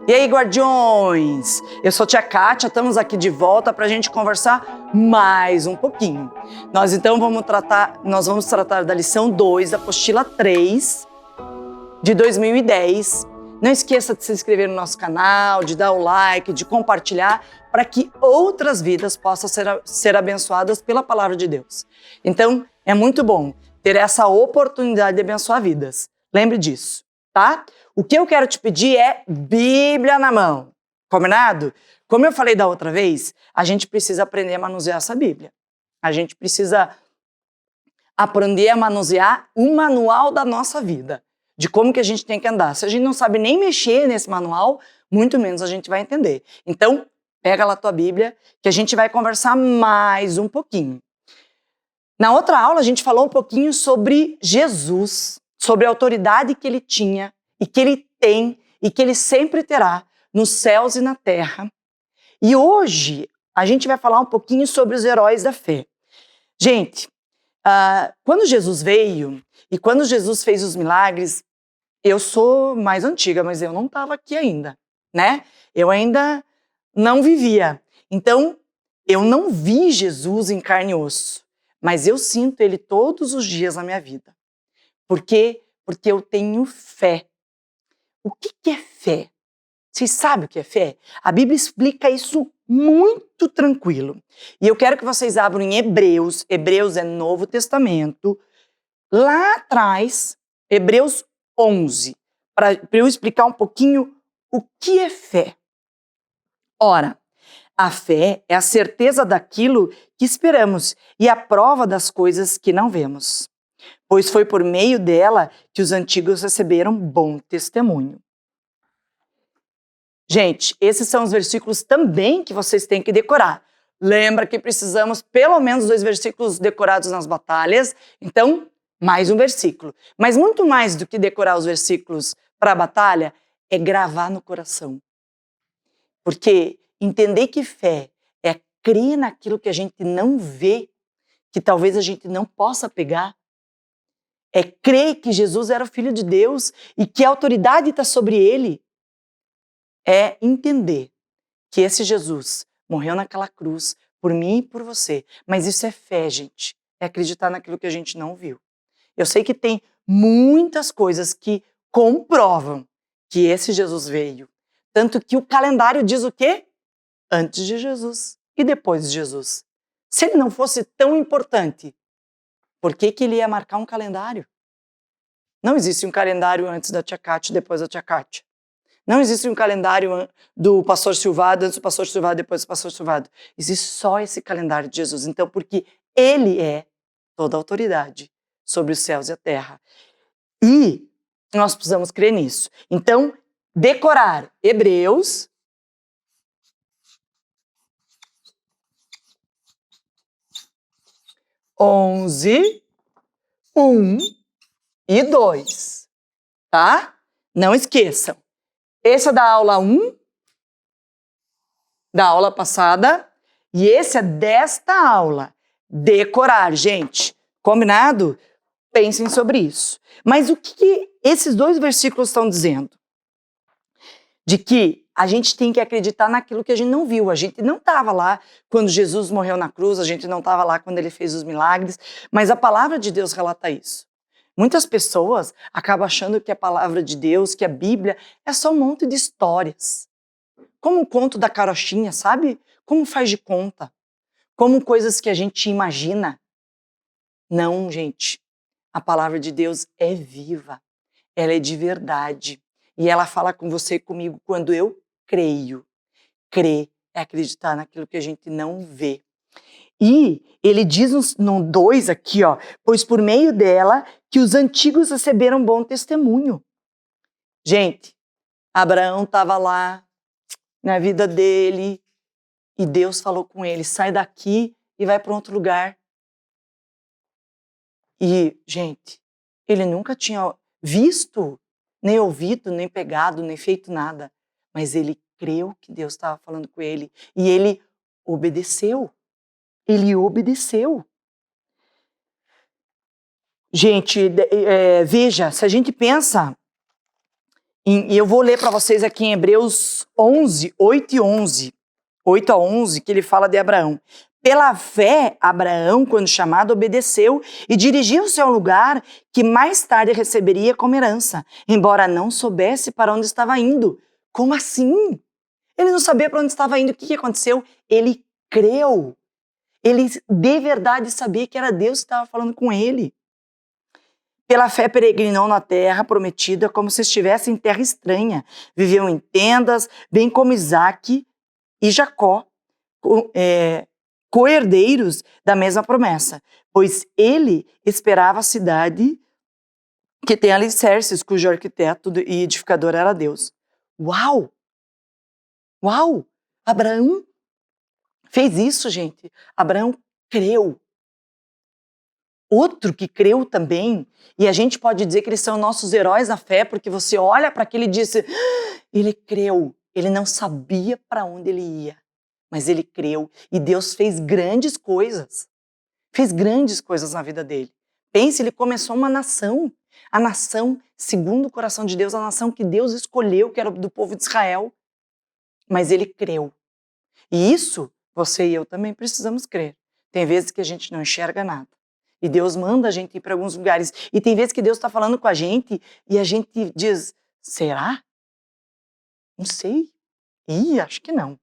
E aí, guardiões? Eu sou tia Kátia, estamos aqui de volta para a gente conversar mais um pouquinho. Nós vamos tratar da lição 2, da apostila 3 de 2010. Não esqueça de se inscrever no nosso canal, de dar o like, de compartilhar, para que outras vidas possam ser abençoadas pela palavra de Deus. Então, é muito bom ter essa oportunidade de abençoar vidas. Lembre disso, tá? O que eu quero te pedir é Bíblia na mão, combinado? Como eu falei da outra vez, a gente precisa aprender a manusear essa Bíblia. A gente precisa aprender a manusear o manual da nossa vida, de como que a gente tem que andar. Se a gente não sabe nem mexer nesse manual, muito menos a gente vai entender. Então, pega lá a tua Bíblia, que a gente vai conversar mais um pouquinho. Na outra aula, a gente falou um pouquinho sobre Jesus, sobre a autoridade que ele tinha, e que ele tem, e que ele sempre terá, nos céus e na terra. E hoje, a gente vai falar um pouquinho sobre os heróis da fé. Gente, quando Jesus veio, e quando Jesus fez os milagres, eu sou mais antiga, mas eu não estava aqui ainda, né? Eu ainda não vivia. Então, eu não vi Jesus em carne e osso, mas eu sinto ele todos os dias na minha vida. Por quê? Porque eu tenho fé. O que é fé? Vocês sabem o que é fé? A Bíblia explica isso muito tranquilo. E eu quero que vocês abram em Hebreus. Hebreus é Novo Testamento. Lá atrás, Hebreus 11. Para eu explicar um pouquinho o que é fé. Ora, a fé é a certeza daquilo que esperamos e a prova das coisas que não vemos. Pois foi por meio dela que os antigos receberam bom testemunho. Gente, esses são os versículos também que vocês têm que decorar. Lembra que precisamos pelo menos 2 versículos decorados nas batalhas, então mais um versículo. Mas muito mais do que decorar os versículos para a batalha, é gravar no coração. Porque entender que fé é crer naquilo que a gente não vê, que talvez a gente não possa pegar, é crer que Jesus era o Filho de Deus e que a autoridade está sobre ele, é entender que esse Jesus morreu naquela cruz por mim e por você. Mas isso é fé, gente. É acreditar naquilo que a gente não viu. Eu sei que tem muitas coisas que comprovam que esse Jesus veio. Tanto que o calendário diz o quê? Antes de Jesus e depois de Jesus. Se ele não fosse tão importante, por que ele ia marcar um calendário? Não existe um calendário antes da tia Kátia e depois da tia Kátia. Não existe um calendário do pastor Silvado antes do pastor Silvado, depois do pastor Silvado. Existe só esse calendário de Jesus. Então, porque ele é toda a autoridade sobre os céus e a terra. E nós precisamos crer nisso. Então, decorar Hebreus 11, 1 e 2. Tá? Não esqueçam. Esse é da aula 1, da aula passada, e esse é desta aula. Decorar, gente. Combinado? Pensem sobre isso. Mas o que esses 2 versículos estão dizendo? De que a gente tem que acreditar naquilo que a gente não viu. A gente não estava lá quando Jesus morreu na cruz, a gente não estava lá quando ele fez os milagres, mas a palavra de Deus relata isso. Muitas pessoas acabam achando que a palavra de Deus, que a Bíblia, é só um monte de histórias. Como o conto da carochinha, sabe? Como faz de conta. Como coisas que a gente imagina. Não, gente. A palavra de Deus é viva. Ela é de verdade. E ela fala com você e comigo quando eu creio. Crer é acreditar naquilo que a gente não vê. E ele diz no 2 aqui, ó, pois por meio dela que os antigos receberam bom testemunho. Gente, Abraão estava lá na vida dele e Deus falou com ele, sai daqui e vai para outro lugar. E, gente, ele nunca tinha visto, nem ouvido, nem pegado, nem feito nada, mas ele creu que Deus estava falando com ele e ele obedeceu. Ele obedeceu. Gente, veja, se a gente pensa E eu vou ler para vocês aqui em Hebreus 11, 8 e 11. 8 a 11, que ele fala de Abraão. Pela fé, Abraão, quando chamado, obedeceu e dirigiu-se ao lugar que mais tarde receberia como herança, embora não soubesse para onde estava indo. Como assim? Ele não sabia para onde estava indo. O que aconteceu? Ele creu. Ele de verdade sabia que era Deus que estava falando com ele. Pela fé peregrinou na terra prometida como se estivesse em terra estranha. Viveu em tendas, bem como Isaque e Jacó, co-herdeiros da mesma promessa, pois ele esperava a cidade que tem alicerces, cujo arquiteto e edificador era Deus. Uau! Uau! Abraão fez isso, gente. Abraão creu. Outro que creu também, e a gente pode dizer que eles são nossos heróis na fé, porque você olha para aquele e diz, ele creu, ele não sabia para onde ele ia, mas ele creu, e Deus fez grandes coisas na vida dele. Pense, ele começou uma nação, a nação segundo o coração de Deus, a nação que Deus escolheu, que era do povo de Israel, mas ele creu. E isso, você e eu também precisamos crer. Tem vezes que a gente não enxerga nada. E Deus manda a gente ir para alguns lugares. E tem vezes que Deus está falando com a gente e a gente diz, será? Não sei. Acho que não.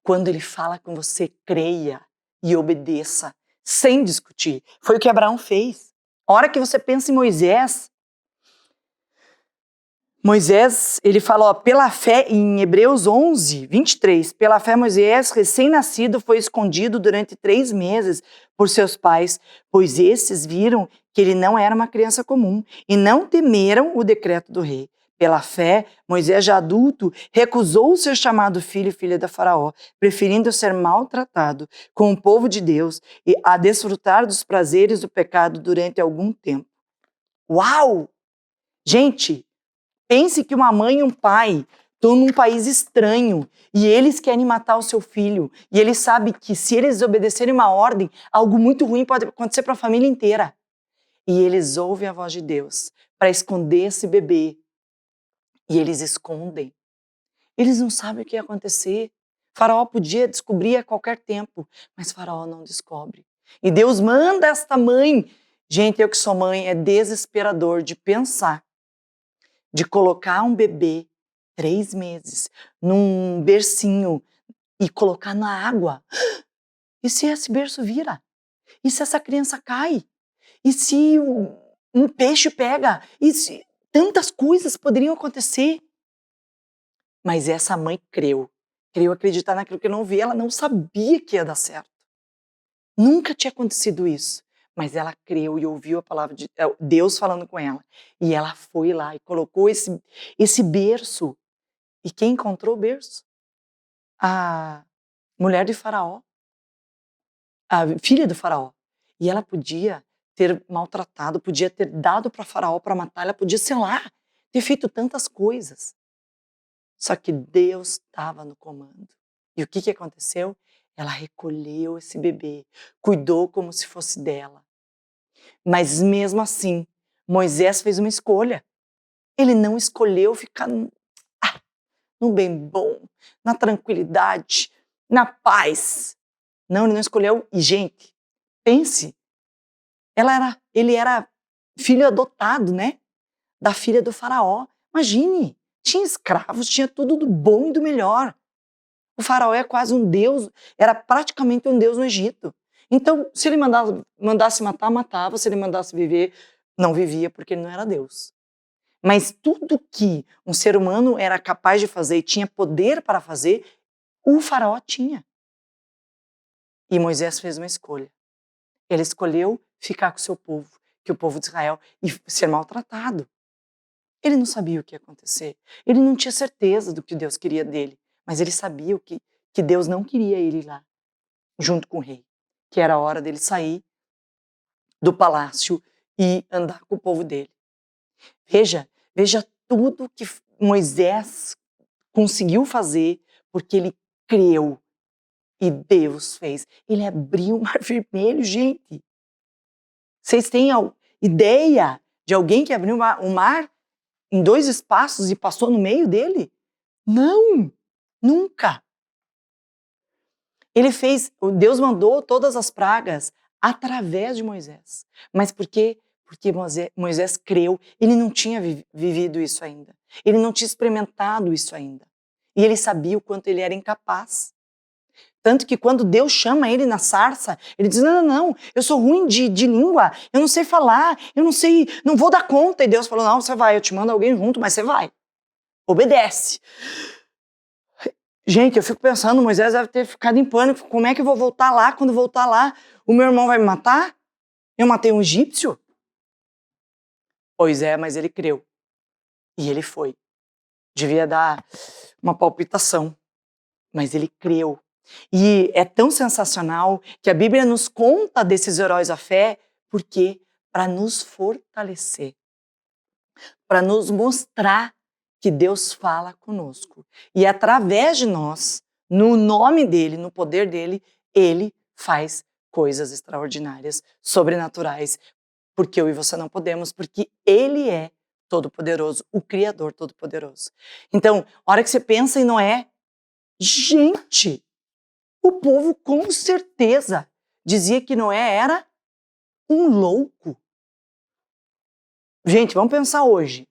Quando ele fala com você, creia e obedeça, sem discutir. Foi o que Abraão fez. A hora que você pensa em Moisés, ele fala, ó, pela fé, em Hebreus 11, 23, pela fé Moisés, recém-nascido, foi escondido durante 3 meses por seus pais, pois esses viram que ele não era uma criança comum e não temeram o decreto do rei. Pela fé, Moisés, já adulto, recusou ser chamado filho e filha da Faraó, preferindo ser maltratado com o povo de Deus e a desfrutar dos prazeres do pecado durante algum tempo. Uau! Gente, pense que uma mãe e um pai estão num país estranho e eles querem matar o seu filho. E eles sabem que se eles obedecerem uma ordem, algo muito ruim pode acontecer para a família inteira. E eles ouvem a voz de Deus para esconder esse bebê. E eles escondem. Eles não sabem o que ia acontecer. Faraó podia descobrir a qualquer tempo, mas Faraó não descobre. E Deus manda esta mãe. Gente, eu que sou mãe, é desesperador de pensar de colocar um bebê 3 meses num bercinho e colocar na água. E se esse berço vira? E se essa criança cai? E se um peixe pega? E se tantas coisas poderiam acontecer? Mas essa mãe creu acreditar naquilo que não via, ela não sabia que ia dar certo. Nunca tinha acontecido isso. Mas ela creu e ouviu a palavra de Deus falando com ela. E ela foi lá e colocou esse berço. E quem encontrou o berço? A mulher de Faraó. A filha do Faraó. E ela podia ter maltratado, podia ter dado para Faraó para matar, ela podia, sei lá, ter feito tantas coisas. Só que Deus estava no comando. E o que aconteceu? Ela recolheu esse bebê, cuidou como se fosse dela. Mas mesmo assim, Moisés fez uma escolha. Ele não escolheu ficar no bem bom, na tranquilidade, na paz. Não, ele não escolheu. E, gente, pense, ele era filho adotado, né? Da filha do Faraó. Imagine, tinha escravos, tinha tudo do bom e do melhor. O Faraó é quase um deus, era praticamente um deus no Egito. Então, se ele mandasse matar, matava. Se ele mandasse viver, não vivia, porque ele não era Deus. Mas tudo que um ser humano era capaz de fazer e tinha poder para fazer, o Faraó tinha. E Moisés fez uma escolha. Ele escolheu ficar com o seu povo, que o povo de Israel, e ser maltratado. Ele não sabia o que ia acontecer. Ele não tinha certeza do que Deus queria dele. Mas ele sabia que Deus não queria ele lá, junto com o rei. Que era a hora dele sair do palácio e andar com o povo dele. Veja tudo que Moisés conseguiu fazer porque ele creu e Deus fez. Ele abriu o Mar Vermelho, gente. Vocês têm ideia de alguém que abriu o mar? em 2 espaços e passou no meio dele? Não, nunca. Deus mandou todas as pragas através de Moisés. Mas por quê? Porque Moisés creu, ele não tinha vivido isso ainda. Ele não tinha experimentado isso ainda. E ele sabia o quanto ele era incapaz. Tanto que quando Deus chama ele na sarça, ele diz, não, eu sou ruim de língua, eu não sei falar, eu não vou dar conta. E Deus falou, não, você vai, eu te mando alguém junto, mas você vai. Obedece. Gente, eu fico pensando, Moisés deve ter ficado em pânico. Como é que eu vou voltar lá? Quando voltar lá, o meu irmão vai me matar? Eu matei um egípcio? Pois é, mas ele creu. E ele foi. Devia dar uma palpitação. Mas ele creu. E é tão sensacional que a Bíblia nos conta desses heróis da fé, porque para nos fortalecer, para nos mostrar que Deus fala conosco. E através de nós, no nome dele, no poder dele, ele faz coisas extraordinárias, sobrenaturais, porque eu e você não podemos, porque ele é todo-poderoso, o Criador todo-poderoso. Então, a hora que você pensa em Noé, gente, o povo com certeza dizia que Noé era um louco. Gente, vamos pensar hoje.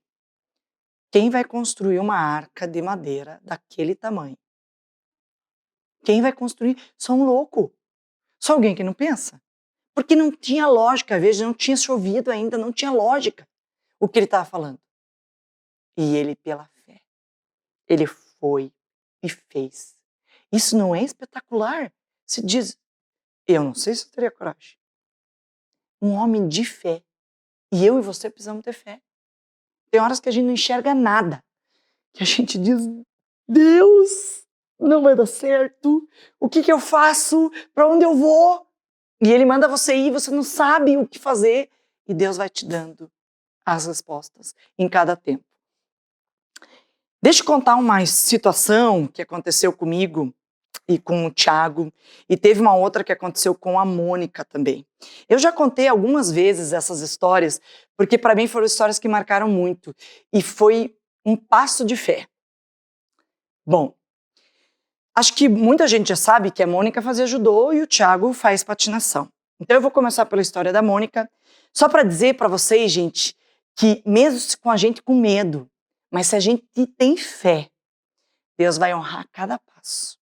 Quem vai construir uma arca de madeira daquele tamanho? Quem vai construir? Só um louco. Só alguém que não pensa. Porque não tinha lógica, às vezes não tinha chovido ainda, não tinha lógica o que ele estava falando. E ele, pela fé, ele foi e fez. Isso não é espetacular? Se diz, eu não sei se eu teria coragem. Um homem de fé. E eu e você precisamos ter fé. Tem horas que a gente não enxerga nada. Que a gente diz, Deus, não vai dar certo. O que eu faço? Para onde eu vou? E ele manda você ir, você não sabe o que fazer. E Deus vai te dando as respostas em cada tempo. Deixa eu contar uma situação que aconteceu comigo e com o Thiago, e teve uma outra que aconteceu com a Mônica também. Eu já contei algumas vezes essas histórias, porque para mim foram histórias que marcaram muito, e foi um passo de fé. Bom, acho que muita gente já sabe que a Mônica fazia judô e o Thiago faz patinação. Então eu vou começar pela história da Mônica, só para dizer para vocês, gente, que mesmo com a gente com medo, mas se a gente tem fé, Deus vai honrar cada passo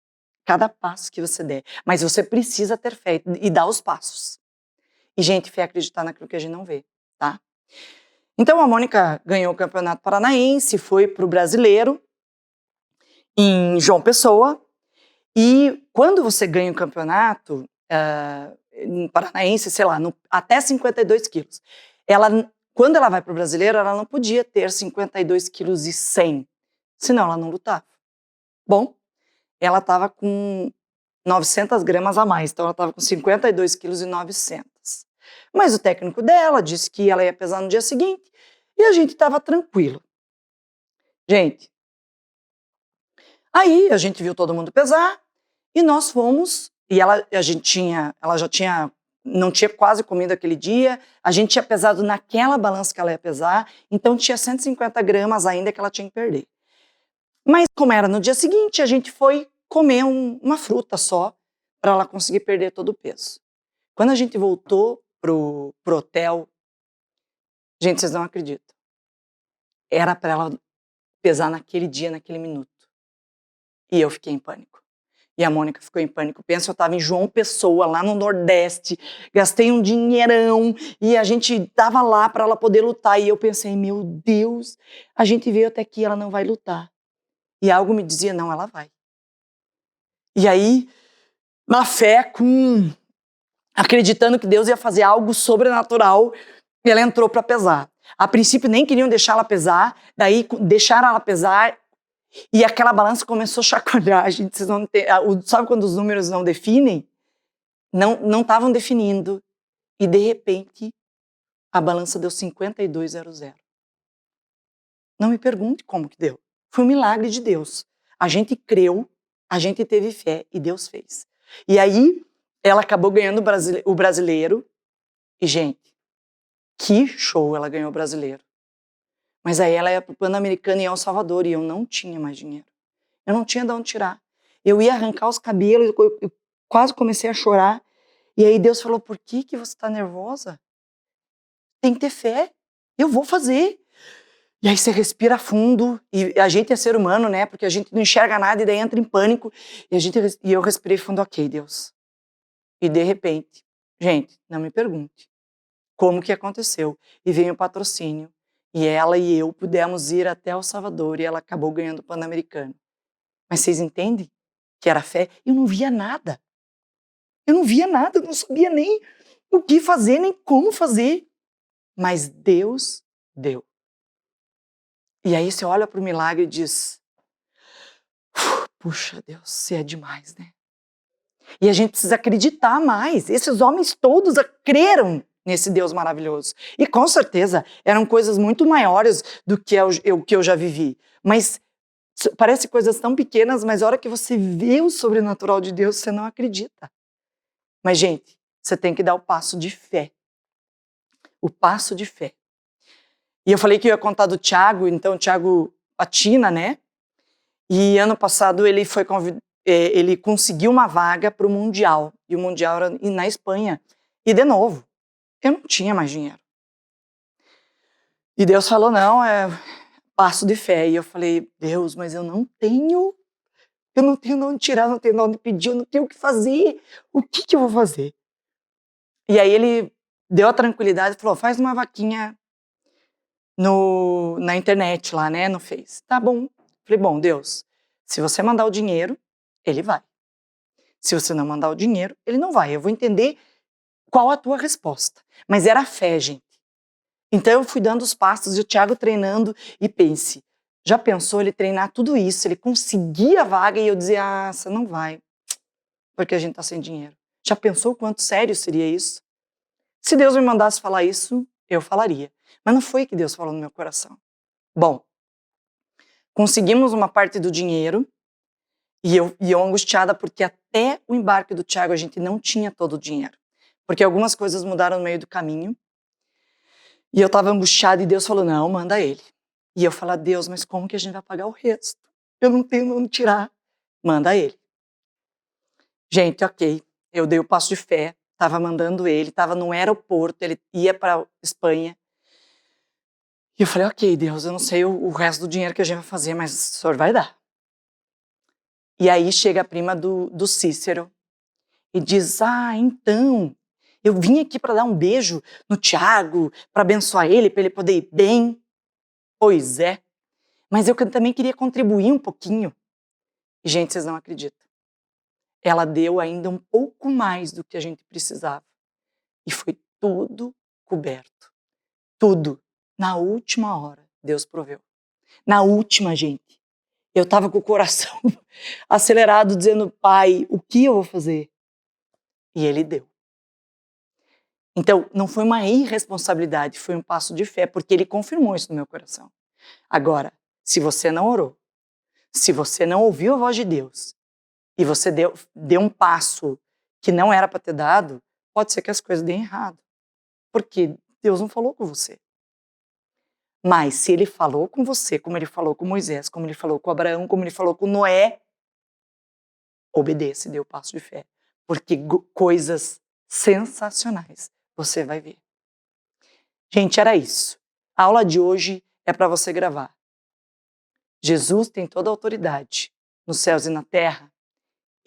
que você der. Mas você precisa ter fé e dar os passos. E, gente, fé é acreditar naquilo que a gente não vê, tá? Então, a Mônica ganhou o Campeonato Paranaense, foi pro Brasileiro, em João Pessoa. E quando você ganha o campeonato paranaense, sei lá, até 52 quilos, quando ela vai pro Brasileiro, ela não podia ter 52 quilos e 100, senão ela não lutava. Bom, ela estava com 900 gramas a mais, então ela estava com 52 quilos e 900. Mas o técnico dela disse que ela ia pesar no dia seguinte e a gente estava tranquilo. Gente, aí a gente viu todo mundo pesar e nós fomos, e ela não tinha quase comido aquele dia, a gente tinha pesado naquela balança que ela ia pesar, então tinha 150 gramas ainda que ela tinha que perder. Mas como era no dia seguinte, a gente foi comer uma fruta só, para ela conseguir perder todo o peso. Quando a gente voltou pro hotel, gente, vocês não acreditam, era para ela pesar naquele dia, naquele minuto. E eu fiquei em pânico. E a Mônica ficou em pânico. Pensa, eu estava em João Pessoa, lá no Nordeste, gastei um dinheirão e a gente estava lá para ela poder lutar. E eu pensei, meu Deus, a gente veio até aqui, ela não vai lutar. E algo me dizia, não, ela vai. E aí, na fé, acreditando que Deus ia fazer algo sobrenatural, ela entrou para pesar. A princípio nem queriam deixar ela pesar, daí deixaram ela pesar e aquela balança começou a chacoalhar. Gente, vocês não tem, sabe quando os números não definem? Não estavam definindo. E de repente, a balança deu 52,00. Não me pergunte como que deu. Foi um milagre de Deus. A gente creu, a gente teve fé e Deus fez. E aí, ela acabou ganhando o Brasileiro. E, gente, que show ela ganhou o Brasileiro. Mas aí ela ia para o Pan-Americano em El Salvador e eu não tinha mais dinheiro. Eu não tinha de onde tirar. Eu ia arrancar os cabelos, eu quase comecei a chorar. E aí Deus falou, por que você está nervosa? Tem que ter fé. Eu vou fazer. E aí você respira fundo, e a gente é ser humano, né? Porque a gente não enxerga nada e daí entra em pânico. E eu respirei fundo, ok, Deus. E de repente, gente, não me pergunte como que aconteceu. E veio o patrocínio. E ela e eu pudemos ir até El Salvador e ela acabou ganhando o Pan-Americano. Mas vocês entendem que era fé? Eu não via nada. Eu não via nada, eu não sabia nem o que fazer, nem como fazer. Mas Deus deu. E aí você olha para o milagre e diz, puxa Deus, você é demais, né? E a gente precisa acreditar mais. Esses homens todos creram nesse Deus maravilhoso. E com certeza eram coisas muito maiores do que o que eu já vivi. Mas parece coisas tão pequenas, mas a hora que você vê o sobrenatural de Deus, você não acredita. Mas, gente, você tem que dar o passo de fé. O passo de fé. E eu falei que eu ia contar do Thiago, então o Thiago patina, né? E ano passado ele foi ele conseguiu uma vaga para o Mundial. E o Mundial era na Espanha. E de novo, eu não tinha mais dinheiro. E Deus falou, não, é passo de fé. E eu falei, Deus, mas eu não tenho de onde tirar, não tenho de onde pedir, eu não tenho o que fazer. O que eu vou fazer? E aí ele deu a tranquilidade e falou, faz uma vaquinha na internet lá, né, no Face. Tá bom. Falei, bom, Deus, se você mandar o dinheiro, ele vai. Se você não mandar o dinheiro, ele não vai. Eu vou entender qual a tua resposta. Mas era fé, gente. Então eu fui dando os passos e o Thiago treinando e pense, já pensou ele treinar tudo isso, ele conseguia a vaga e eu dizia, você não vai, porque a gente tá sem dinheiro. Já pensou o quanto sério seria isso? Se Deus me mandasse falar isso, eu falaria. Mas não foi que Deus falou no meu coração. Bom, conseguimos uma parte do dinheiro e eu angustiada porque até o embarque do Thiago a gente não tinha todo o dinheiro. Porque algumas coisas mudaram no meio do caminho. E eu estava angustiada e Deus falou, não, manda ele. E eu falei, Deus, mas como que a gente vai pagar o resto? Eu não tenho onde tirar. Manda ele. Gente, ok, eu dei o passo de fé, estava mandando ele, estava no aeroporto, ele ia para Espanha. E eu falei, ok, Deus, eu não sei o resto do dinheiro que a gente vai fazer, mas o senhor vai dar. E aí chega a prima do Cícero e diz, então, eu vim aqui para dar um beijo no Thiago, para abençoar ele, para ele poder ir bem. Pois é, mas eu também queria contribuir um pouquinho. E, gente, vocês não acreditam. Ela deu ainda um pouco mais do que a gente precisava. E foi tudo coberto. Tudo. Na última hora, Deus proveu. Na última, gente. Eu estava com o coração acelerado, dizendo, Pai, o que eu vou fazer? E Ele deu. Então, não foi uma irresponsabilidade, foi um passo de fé, porque Ele confirmou isso no meu coração. Agora, se você não orou, se você não ouviu a voz de Deus, e você deu um passo que não era para ter dado, pode ser que as coisas deem errado. Porque Deus não falou com você. Mas se Ele falou com você, como Ele falou com Moisés, como Ele falou com Abraão, como Ele falou com Noé, obedeça e dê o passo de fé. Porque coisas sensacionais você vai ver. Gente, era isso. A aula de hoje é para você gravar. Jesus tem toda a autoridade nos céus e na terra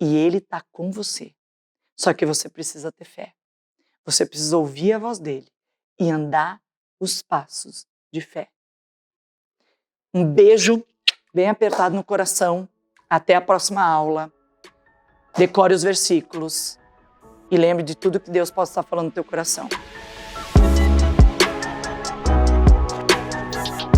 e Ele está com você. Só que você precisa ter fé. Você precisa ouvir a voz dEle e andar os passos de fé. Um beijo bem apertado no coração. Até a próxima aula. Decore os versículos e lembre de tudo que Deus possa estar falando no teu coração.